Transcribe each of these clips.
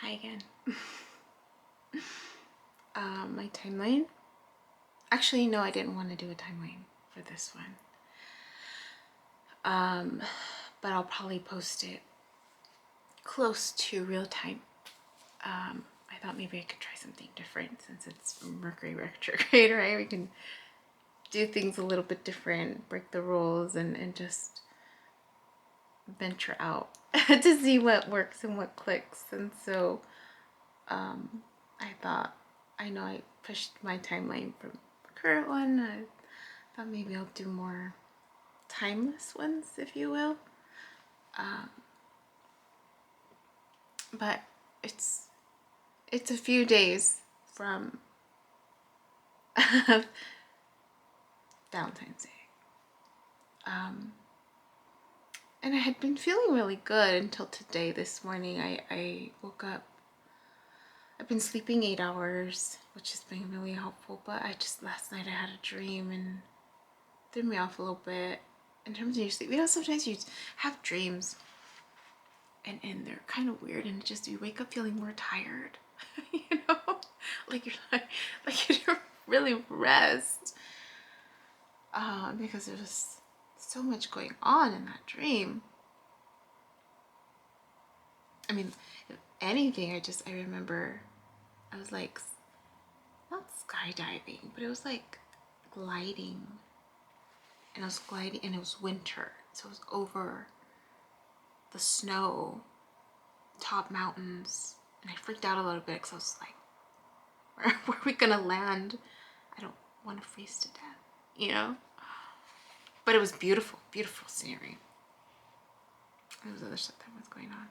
Hi again. My timeline. Actually, no, I didn't want to do a timeline for this one. But I'll probably post it close to real time. I thought maybe I could try something different since it's Mercury retrograde, right? We can do things a little bit different, break the rules, and just venture out to see what works and what clicks. And so I thought, I know I pushed my timeline from the current one. I thought maybe I'll do more timeless ones, if you will. But it's a few days from Valentine's Day. And I had been feeling really good until today. This morning I woke up. I've been sleeping 8 hours, which has been really helpful, but last night I had a dream and threw me off a little bit in terms of your sleep. You know, sometimes you have dreams and they're kind of weird, and you wake up feeling more tired. You know, like you didn't really rest because there was so much going on in that dream. I mean, if anything, I remember I was like, not skydiving, but it was like gliding. And I was gliding, and it was winter, so it was over the snow, top mountains, and I freaked out a little bit because I was like, where are we gonna land? I don't want to freeze to death, you know? But it was beautiful, beautiful scenery. There was other stuff that was going on.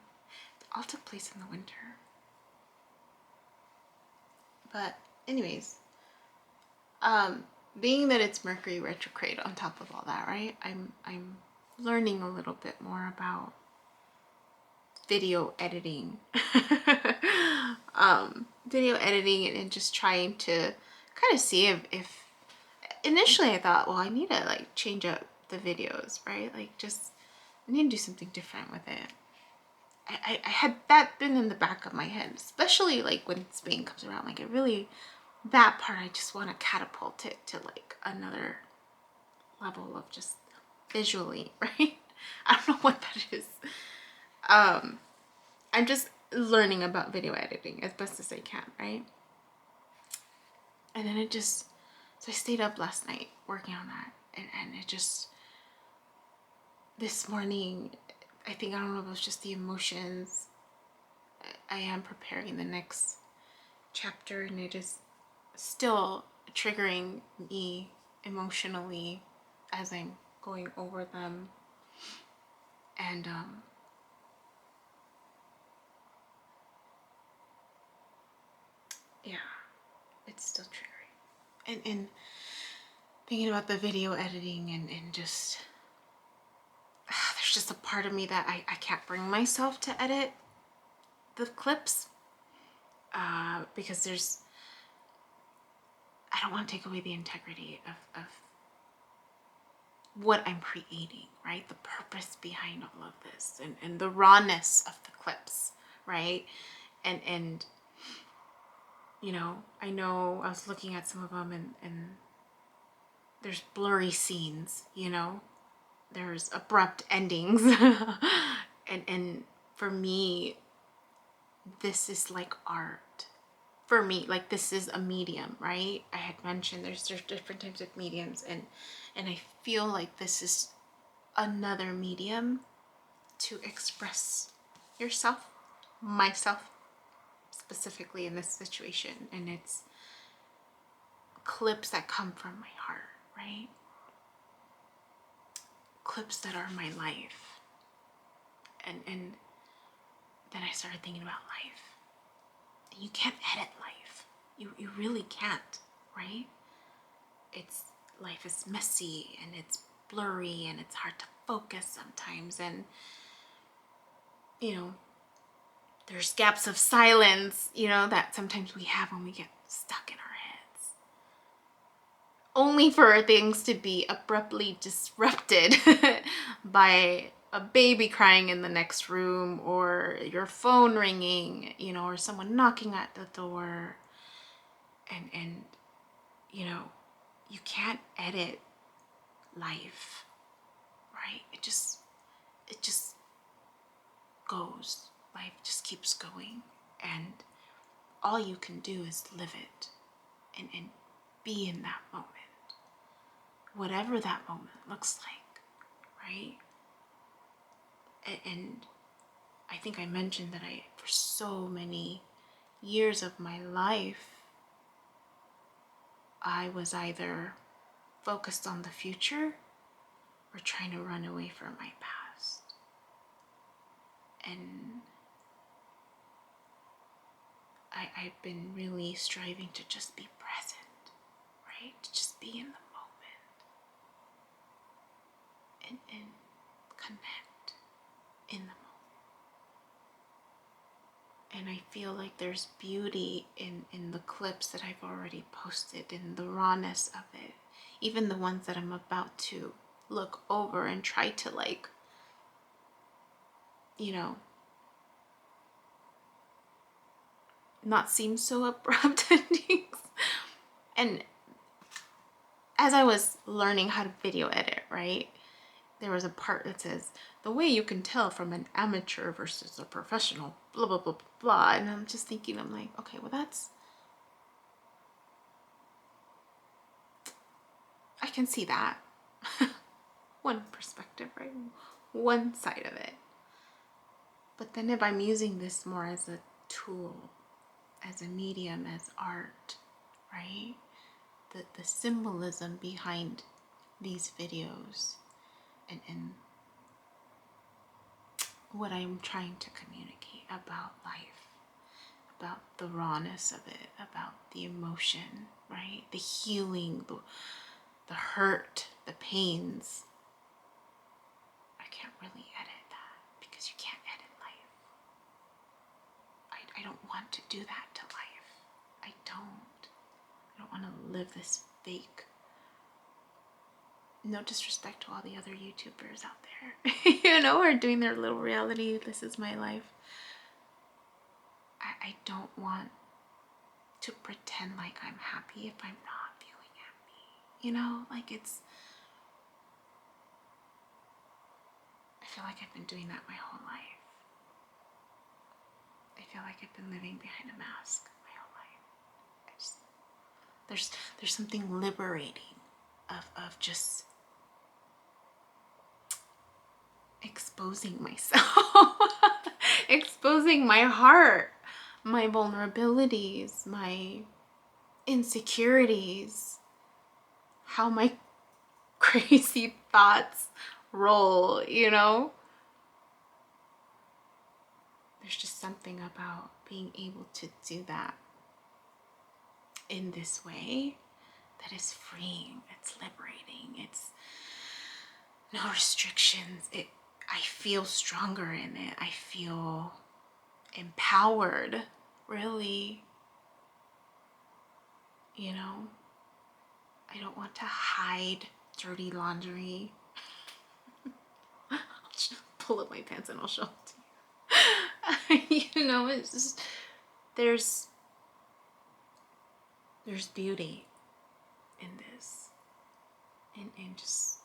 It all took place in the winter. But anyways, being that it's Mercury retrograde on top of all that, right? I'm learning a little bit more about video editing. Video editing and just trying to kind of see if initially I thought, well, I need to like change up the videos, right? Like just I need to do something different with it. I had that been in the back of my head, especially like when Spain comes around. Like that part I just want to catapult it to like another level of just visually, right? I don't know what that is. I'm just learning about video editing as best as I can, right? And then so I stayed up last night working on that, and it just, this morning, I don't know if it was just the emotions. I am preparing the next chapter, and it is still triggering me emotionally as I'm going over them. And yeah, it's still triggering. And thinking about the video editing and just there's just a part of me that I can't bring myself to edit the clips because I don't want to take away the integrity of what I'm creating, right? The purpose behind all of this and the rawness of the clips, right? And you know, I was looking at some of them and there's blurry scenes, you know, there's abrupt endings. and for me, this is like art. For me, like this is a medium, right? I had mentioned there's different types of mediums, and I feel like this is another medium to express yourself, myself specifically in this situation. And it's clips that come from my heart, right? Clips that are my life. And then I started thinking about life. And you can't edit life. You really can't, right? Life is messy and it's blurry and it's hard to focus sometimes, and you know, there's gaps of silence, you know, that sometimes we have when we get stuck in our heads, only for things to be abruptly disrupted by a baby crying in the next room, or your phone ringing, you know, or someone knocking at the door. And you know, you can't edit life, right? It just goes. Life just keeps going, and all you can do is live it and be in that moment, whatever that moment looks like, right? And I think I mentioned that for so many years of my life, I was either focused on the future or trying to run away from my past. And I've been really striving to just be present, right? To just be in the moment and connect in the moment. And I feel like there's beauty in the clips that I've already posted, in the rawness of it. Even the ones that I'm about to look over and try to, like, you know, not seem so abrupt endings. And as I was learning how to video edit, right, there was a part that says, the way you can tell from an amateur versus a professional, blah, blah, blah, blah, blah. And I'm just thinking, I'm like, okay, well, I can see that. One perspective, right? One side of it. But then if I'm using this more as a tool, as a medium, as art, right? The symbolism behind these videos and what I'm trying to communicate about life, about the rawness of it, about the emotion, right? The healing, the hurt, the pains. I can't really edit that because you can't edit life. I don't want to do that to life. I don't want to live this fake. No disrespect to all the other YouTubers out there, you know, are doing their little reality, this is my life. I don't want to pretend like I'm happy if I'm not feeling happy. You know, like I feel like I've been doing that my whole life. I feel like I've been living behind a mask my whole life. There's something liberating of just exposing myself, exposing my heart, my vulnerabilities, my insecurities, how my crazy thoughts roll, you know? There's just something about being able to do that in this way that is freeing, it's liberating, it's no restrictions. I feel stronger in it. I feel empowered, really. You know, I don't want to hide dirty laundry. I'll just pull up my pants and I'll show it to you. You know, it's just, there's beauty in this. And just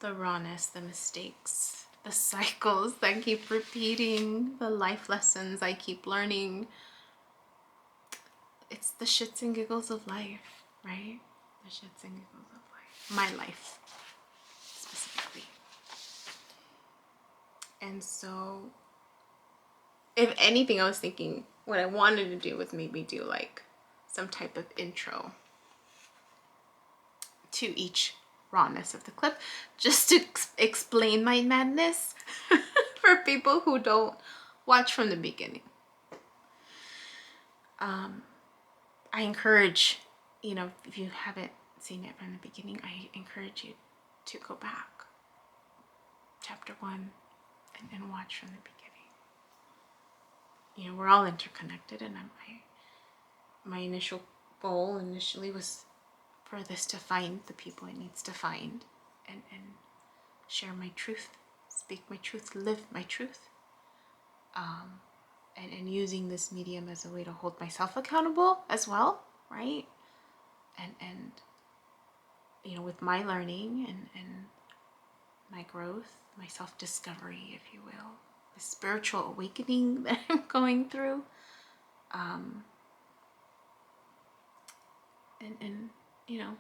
the rawness, the mistakes, the cycles that keep repeating, the life lessons I keep learning. It's the shits and giggles of life, right? The shits and giggles of life. My life, specifically. And so, if anything, I was thinking what I wanted to do was maybe do like some type of intro to each rawness of the clip, just to explain my madness for people who don't watch from the beginning. I encourage, you know, if you haven't seen it from the beginning, I encourage you to go back, chapter 1, and watch from the beginning. You know, we're all interconnected, and my initial goal initially was for this to find the people it needs to find and share my truth speak my truth, live my truth. And using this medium as a way to hold myself accountable as well, right? And you know, with my learning and my growth, my self-discovery, if you will, the spiritual awakening that I'm going through. And you know,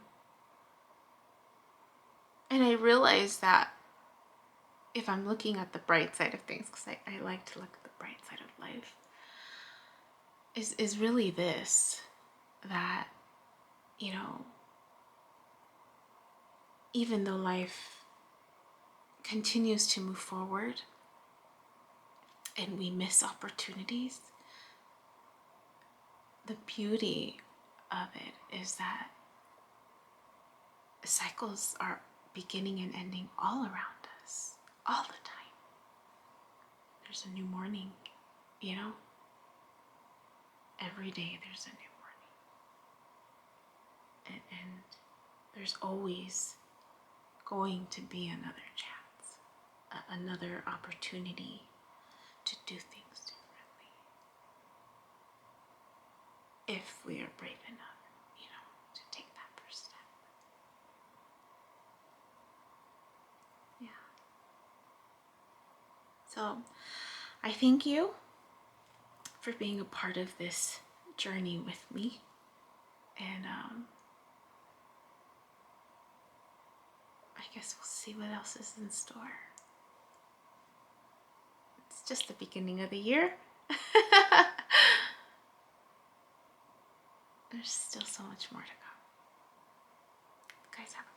and I realize that if I'm looking at the bright side of things, because I like to look at the bright side of life, is really this, that, you know, even though life continues to move forward and we miss opportunities, the beauty of it is that cycles are beginning and ending all around us, all the time. There's a new morning, you know? Every day there's a new morning. And there's always going to be another chance, another opportunity to do things differently. If we are brave enough, you know, to take that first step. Yeah. So I thank you for being a part of this journey with me. And I guess we'll see what else is in store. It's just the beginning of the year. There's still so much more to come. Guys, have a